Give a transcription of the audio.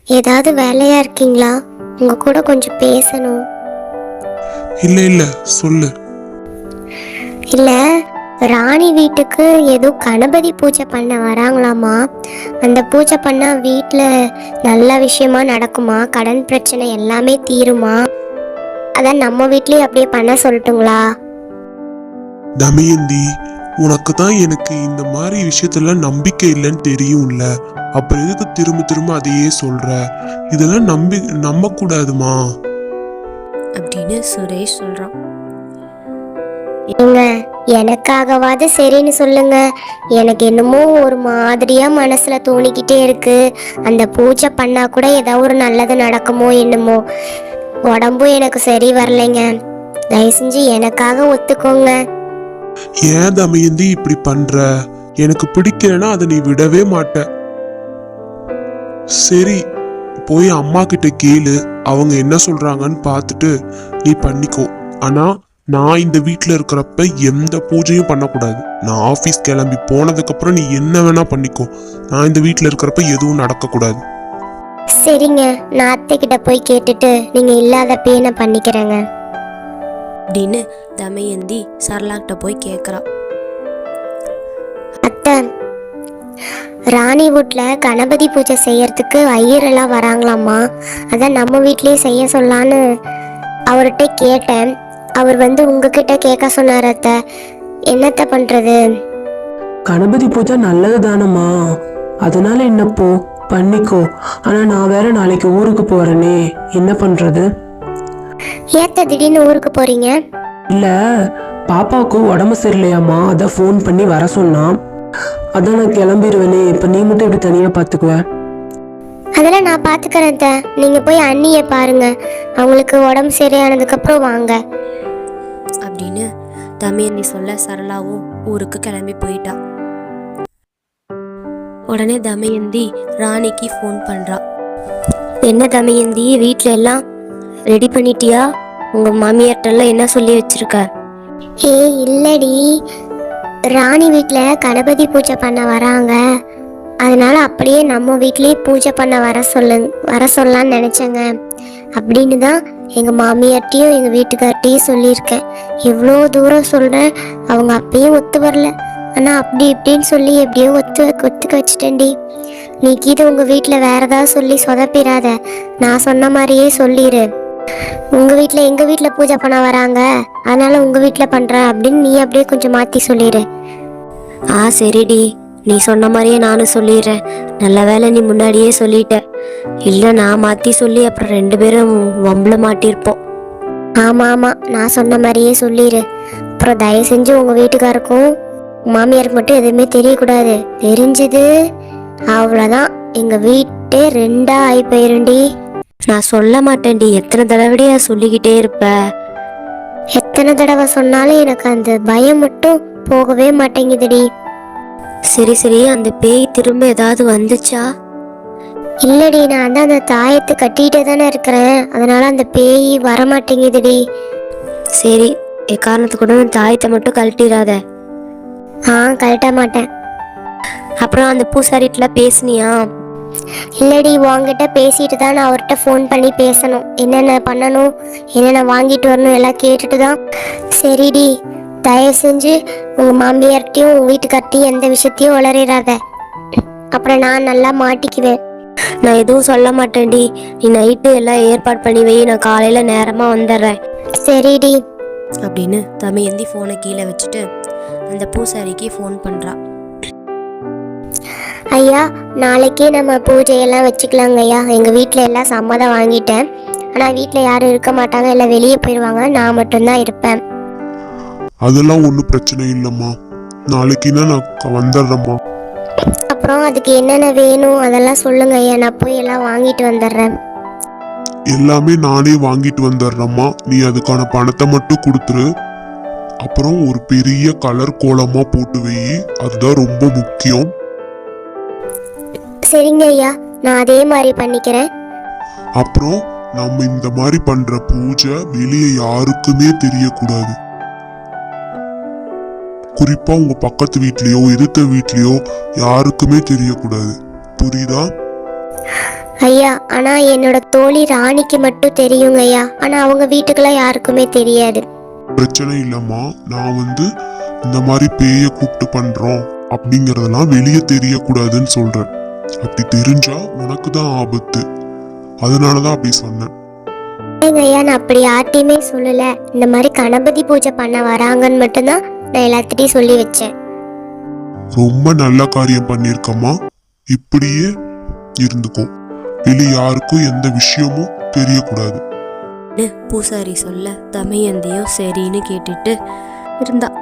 ஏதாவது வேலையா இருக்கீங்களா? உங்க கூட கொஞ்சம் பேசணும். இல்ல இல்ல, சொல்லு. இல்ல, ராணி வீட்டுக்கு ஏதோ கணபதி பூஜை பண்ண வராங்களாமா. அந்த பூஜை பண்ணா வீட்டில் நல்ல விஷயமா நடக்குமா, கடன் பிரச்சனை எல்லாமே தீருமா. அதான் நம்ம வீட்லயே அப்படியே பண்ண சொல்லட்டுங்களா? தமயந்தி, உனக்கு தான் எனக்கு இந்த மாதிரி விஷயத்துல நம்பிக்கை இல்லைன்னு தெரியும்ல. அப்புறம் எதுக்கு திரும்ப திரும்ப அதையே சொல்ற? இதெல்லாம் நம்ப கூடாதுமா அப்படின்னு சுரேஷ் சொல்றான். ஏங்க, எனக்காகவாது சரின்னு சொல்லுங்க. எனக்கு என்னமோ ஒரு மாதிரியா மனசுல தோணிக்கிட்டே இருக்கு. அந்த பூஜை பண்ணா கூட ஏதாவது ஒரு நல்லது நடக்குமோ என்னமோ. உடம்பும் எனக்கு சரி வரலைங்க. தயவு செஞ்சு எனக்காக ஒத்துக்கோங்க. ஏன் தமயந்தி இப்படி பண்ற? எனக்கு பிடிக்கலன்னா அதை நீ விடவே மாட்ட. சரி, போய் அம்மா கிட்ட கேளு, அவங்க என்ன சொல்றாங்கன்னு பார்த்துட்டு நீ பண்ணிக்கோ. ஆனா நான் இந்த வீட்டுல இருக்கிறப்ப எந்த பூஜையும் பண்ணக்கூடாது. நான் ஆபீஸ் கிளம்பி போனதுக்கு அப்புறம் நீ என்ன வேணா பண்ணிக்கோ. நான் இந்த வீட்டுல இருக்கிறப்ப எதுவும் நடக்கக்கூடாது. சரிங்க, நான் அத்தை கிட்ட போய் கேட்டுட்டு நீங்க இல்லாதப்பே நான் பண்ணிக்கிறேங்க அப்படின்னு தமயந்தி சரளாக்கிட்ட போய் கேட்குறா. அத்தை, ராணி வீட்ல கணபதி பூஜை செய்யறதுக்கு ஐயரெல்லாம் வராங்களாமா. அதான் நம்ம வீட்லயே செய்ய சொல்லலான்னு அவர்கிட்ட கேட்டேன். அவர் உங்ககிட்ட கேட்க சொன்னார். அத்தை, என்னத்த பண்றது? கணபதி பூஜை நல்லது தானம்மா, அதனால என்னப்போ பண்ணிக்கோ. ஆனா நான் வேற நாளைக்கு ஊருக்கு போறேனே, என்ன பண்றது? ஏத்த திடீர்னு ஊருக்கு போறீங்க? இல்ல, பாப்பாவுக்கு உடம்பு சரியில்லையாம்மா, அதான் ஃபோன் பண்ணி வர சொன்னான். அதான் நான் கிளம்பிடுவேனே. இப்ப நீ மட்டும் எப்படி தனியா பாத்துக்குவ? அதெல்லாம் நான் பாத்துக்கிறேன் அத்தை. நீங்க போய் அண்ணிய பாருங்க, அவங்களுக்கு உடம்பு சரியானதுக்கு அப்புறம் வாங்க அப்படின்னு தமயந்தி சொல்ல சரளாவும் ஊருக்கு கிளம்பி போயிட்டா. உடனே தமயந்தி ராணிக்கு ஃபோன் பண்றா. என்ன தமயந்தி, வீட்ல எல்லாம் ரெடி பண்ணிட்டியா? உங்க மாமியார்ட்டெல்லாம் என்ன சொல்லி வச்சிருக்க? ஏய் இல்லடி, ராணி வீட்ல கணபதி பூஜை பண்ண வராங்க. அதனால அப்படியே நம்ம வீட்லயே பூஜை பண்ண வர சொல்லலான்னு நினைச்சேங்க. அப்படின்னு தான் எங்க மாமியார்ட்டையும் எங்க வீட்டுக்கார்ட்டையும் சொல்லியிருக்கேன். எவ்வளோ தூரம் சொல்றேன், அவங்க அப்பயும் ஒத்து வரல. ஆனா அப்படி இப்படின்னு சொல்லி எப்படியோ ஒத்துக்க வச்சுட்டேன்டி. நீ கீதை உங்க வீட்டில் வேற ஏதாவது சொல்லி சொதப்பிடாத. நான் சொன்ன மாதிரியே சொல்லிடு. உங்க வீட்டில் எங்க வீட்டில் பூஜை பண்ண வராங்க, அதனால உங்க வீட்டில் பண்ற அப்படின்னு நீ அப்படியே கொஞ்சம் மாத்தி சொல்லிடு. சரிடி, நீ சொன்ன மாதிரியே நானும் சொல்லிடுறேன். நல்ல வேலை நீ முன்னாடியே சொல்லிட்ட. இல்லை நான் மாற்றி சொல்லி அப்புறம் 2 பேரும் வம்புல மாட்டியிருப்போம். ஆமா ஆமா, நான் சொன்ன மாதிரியே சொல்லிடு. அப்புறம் தயவு செஞ்சு உங்க வீட்டுக்காருக்கும் மாமியாருக்கு மட்டும் எதுவுமே தெரியக்கூடாது. தெரிஞ்சது அவ்வளோதான், எங்க வீட்டே 2ஆ ஆகி போயிருண்டி. நான் சொல்ல மாட்டேன்டி, எத்தனை தடவையா சொல்லிக்கிட்டே இருப்ப. எத்தனை தடவை சொன்னாலும் எனக்கு அந்த பயம் மட்டும் போகவே மாட்டேங்குதுடி. சரி சரி, அந்த பேய் திரும்ப ஏதாவது வந்துச்சா? இல்லடி, நான் தான் அந்த தாயத்தை கட்டிகிட்டே தானே இருக்கிறேன், அதனால அந்த பேய் வரமாட்டேங்குதுடி. சரி, எக்காரணத்துக்கு கூட தாயத்தை மட்டும் கழட்டிடாத. கழட்ட மாட்டேன். அப்புறம் அந்த பூசாரிட்டுல பேசுனியா? இல்லடி, உங்ககிட்ட பேசிட்டு தான் நான் அவர்கிட்ட ஃபோன் பண்ணி பேசணும். என்னென்ன பண்ணணும், என்னென்ன வாங்கிட்டு வரணும் எல்லாம் கேட்டுட்டு தான். சரிடி, தயவு செஞ்சு உங்கள் மாமியார்ட்டையும் உங்கள் வீட்டுக்கார்ட்டையும் எந்த விஷயத்தையும் வளரிடாத. அப்புறம் நான் நல்லா மாட்டிக்குவேன். நான் எதுவும் சொல்ல மாட்டேன்டி. நீ நைட்டு எல்லாம் ஏற்பாடு பண்ணி வை, நான் காலையில் நேரமாக வந்துடுறேன். சரிடி அப்படின்னு தமயந்தி ஃபோனை கீழே வச்சுட்டு அந்த பூசாரிக்கு ஃபோன் பண்ணுறா. ஐயா, நாளைக்கே நம்ம பூஜையெல்லாம் வச்சுக்கலாங்க ஐயா. எங்கள் வீட்டில் எல்லாம் சம்மதம் வாங்கிட்டேன். ஆனால் வீட்டில் யாரும் இருக்க மாட்டாங்க, எல்லாம் வெளியே போயிடுவாங்க. நான் மட்டும்தான் இருப்பேன். அதெல்லாம் ஒன்றும் பிரச்சனை இல்லைம்மா. நாளைக்குன்னா நான் வந்துடுறேம்மா. அப்புறம் அதுக்கு என்னென்ன வேணும் அதெல்லாம் சொல்லுங்க ஐயா, நான் போய் எல்லாம் வாங்கிட்டு வந்துடுறேன். எல்லாமே நானே வாங்கிட்டு வந்துடுறேம்மா. நீ அதுக்கான பணத்தை மட்டும் கொடுத்துரு. அப்புறம் ஒரு பெரிய கலர் கோலமா போட்டு வை, அதுதான் ரொம்ப முக்கியம். சரிங்க ஐயா, நான் அதே மாதிரி பண்ணிக்கிறேன். அப்புறம் நம்ம இந்த மாதிரி பண்ற பூஜை வெளியே யாருக்குமே தெரியக்கூடாது. குறிப்பா உங்க பக்கத்து வீட்லயோ எதிர்த்த வீட்லயோ யாருக்குமே தெரியக்கூடாது. புரியுதா? ஐயா ஆனா என்னோட தோழி ராணிக்கு மட்டும் தெரியுங்க ஐயா. ஆனா அவங்க வீட்டுக்கெல்லாம் யாருக்குமே தெரியாது. பிரச்சனை இல்லம்மா. நான் இந்த மாதிரி பேய கூப்பிட்டு பண்றோம் அப்படிங்கறதெல்லாம் வெளியே தெரியக்கூடாதுன்னு சொல்றேன். அப்படி தெரிஞ்சா உனக்கு தான் ஆபத்து. அதனாலதான் அப்படி சொன்னேன். ஏங்க ஐயா, நான் அப்படி யார்ட்டையுமே சொல்லல. இந்த மாதிரி கணபதி பூஜை பண்ண வராங்கன்னு மட்டும்தான் நான் எல்லாத்திட்டையும் சொல்லி வச்சேன். ரொம்ப நல்ல காரியம் பண்ணிருக்கம்மா. இப்படியே இருந்துக்கோ. வெளியே யாருக்கும் எந்த விஷயமும் தெரியக்கூடாது. பூசாரி சொல்ல தமயந்தியும் சரின்னு கேட்டுட்டு இருந்தா.